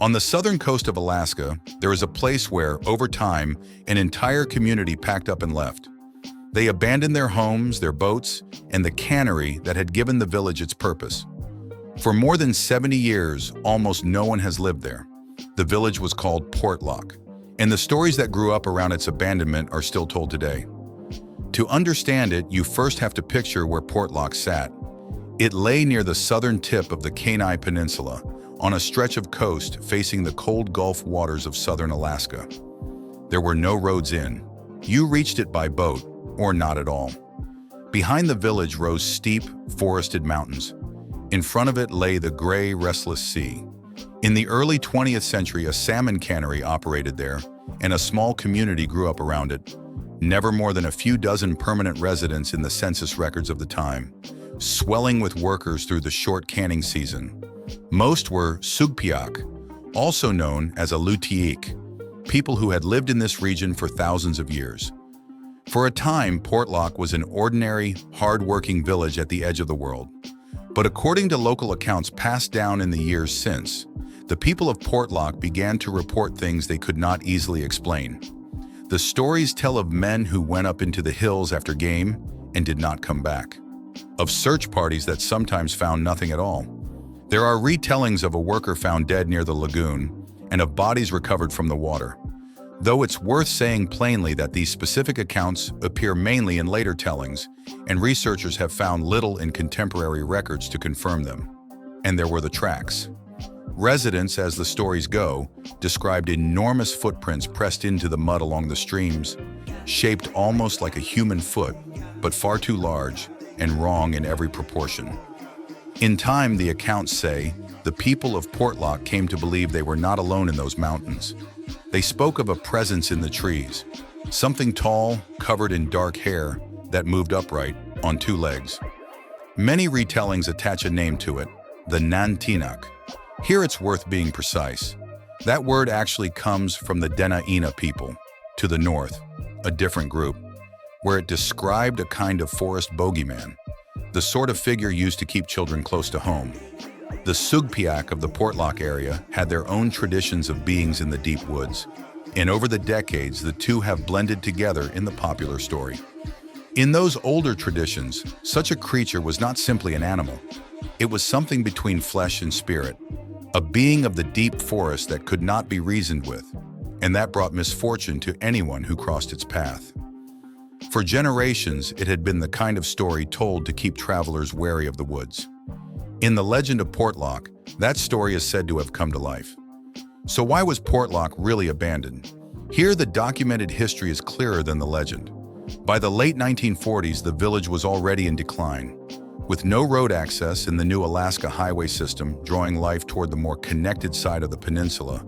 On the southern coast of Alaska, there is a place where, over time, an entire community packed up and left. They abandoned their homes, their boats, and the cannery that had given the village its purpose. For more than 70 years, almost no one has lived there. The village was called Portlock, and the stories that grew up around its abandonment are still told today. To understand it, you first have to picture where Portlock sat. It lay near the southern tip of the Kenai Peninsula, on a stretch of coast facing the cold Gulf waters of southern Alaska. There were no roads in. You reached it by boat, or not at all. Behind the village rose steep, forested mountains. In front of it lay the gray, restless sea. In the early 20th century, a salmon cannery operated there, and a small community grew up around it. Never more than a few dozen permanent residents in the census records of the time, swelling with workers through the short canning season. Most were Sugpiaq, also known as a Nantiinaq, people who had lived in this region for thousands of years. For a time, Portlock was an ordinary, hard-working village at the edge of the world. But according to local accounts passed down in the years since, the people of Portlock began to report things they could not easily explain. The stories tell of men who went up into the hills after game and did not come back, of search parties that sometimes found nothing at all. There are retellings of a worker found dead near the lagoon and of bodies recovered from the water, though it's worth saying plainly that these specific accounts appear mainly in later tellings, and researchers have found little in contemporary records to confirm them. And there were the tracks. Residents, as the stories go, described enormous footprints pressed into the mud along the streams, shaped almost like a human foot, but far too large and wrong in every proportion. In time, the accounts say, the people of Portlock came to believe they were not alone in those mountains. They spoke of a presence in the trees, something tall, covered in dark hair, that moved upright, on two legs. Many retellings attach a name to it, the Nantiinaq. Here it's worth being precise. That word actually comes from the Dena'ina people, to the north, a different group, where it described a kind of forest bogeyman, the sort of figure used to keep children close to home. The Sugpiaq of the Portlock area had their own traditions of beings in the deep woods, and over the decades the two have blended together in the popular story. In those older traditions, such a creature was not simply an animal. It was something between flesh and spirit, a being of the deep forest that could not be reasoned with, and that brought misfortune to anyone who crossed its path. For generations, it had been the kind of story told to keep travelers wary of the woods. In the legend of Portlock, that story is said to have come to life. So why was Portlock really abandoned? Here, the documented history is clearer than the legend. By the late 1940s, the village was already in decline. With no road access and the new Alaska highway system drawing life toward the more connected side of the peninsula,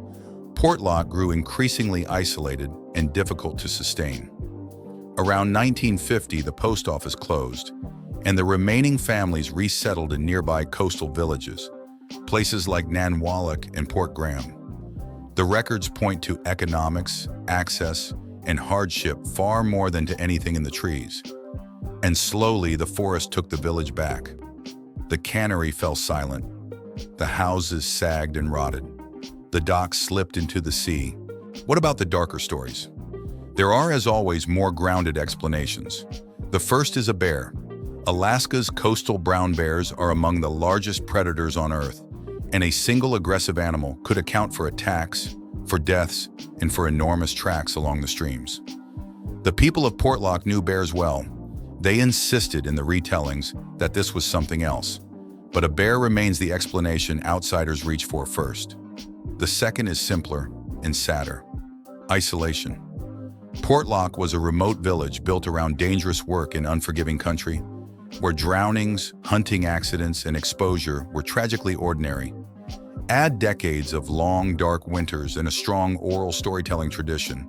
Portlock grew increasingly isolated and difficult to sustain. Around 1950, the post office closed, and the remaining families resettled in nearby coastal villages, places like Nanwalek and Port Graham. The records point to economics, access, and hardship far more than to anything in the trees. And slowly, the forest took the village back. The cannery fell silent. The houses sagged and rotted. The docks slipped into the sea. What about the darker stories? There are, as always, more grounded explanations. The first is a bear. Alaska's coastal brown bears are among the largest predators on Earth, and a single aggressive animal could account for attacks, for deaths, and for enormous tracks along the streams. The people of Portlock knew bears well. They insisted in the retellings that this was something else. But a bear remains the explanation outsiders reach for first. The second is simpler and sadder. Isolation. Portlock was a remote village built around dangerous work in unforgiving country, where drownings, hunting accidents, and exposure were tragically ordinary. Add decades of long, dark winters and a strong oral storytelling tradition,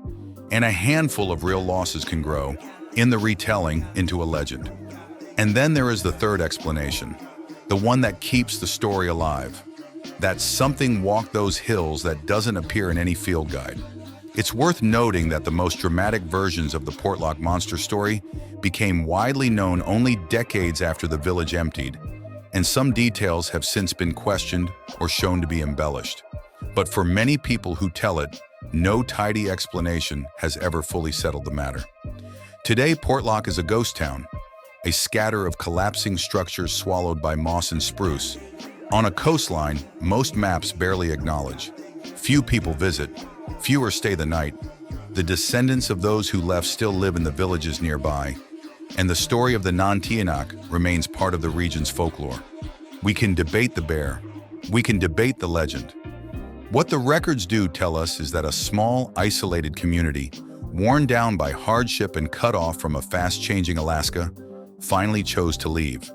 and a handful of real losses can grow, in the retelling, into a legend. And then there is the third explanation, the one that keeps the story alive. That something walked those hills that doesn't appear in any field guide. It's worth noting that the most dramatic versions of the Portlock monster story became widely known only decades after the village emptied, and some details have since been questioned or shown to be embellished. But for many people who tell it, no tidy explanation has ever fully settled the matter. Today, Portlock is a ghost town, a scatter of collapsing structures swallowed by moss and spruce. On a coastline most maps barely acknowledge. Few people visit, fewer stay the night. The descendants of those who left still live in the villages nearby, and the story of the Nantiinaq remains part of the region's folklore. We can debate the bear, we can debate the legend. What the records do tell us is that a small, isolated community, worn down by hardship and cut off from a fast-changing Alaska, finally chose to leave,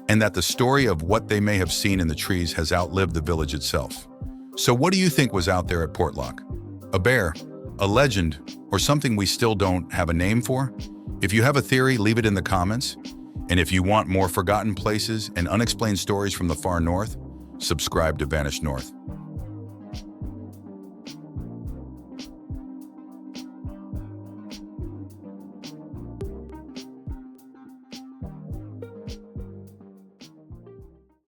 and that the story of what they may have seen in the trees has outlived the village itself. So what do you think was out there at Portlock? A bear, a legend, or something we still don't have a name for? If you have a theory, leave it in the comments. And if you want more forgotten places and unexplained stories from the far north, subscribe to Vanish North.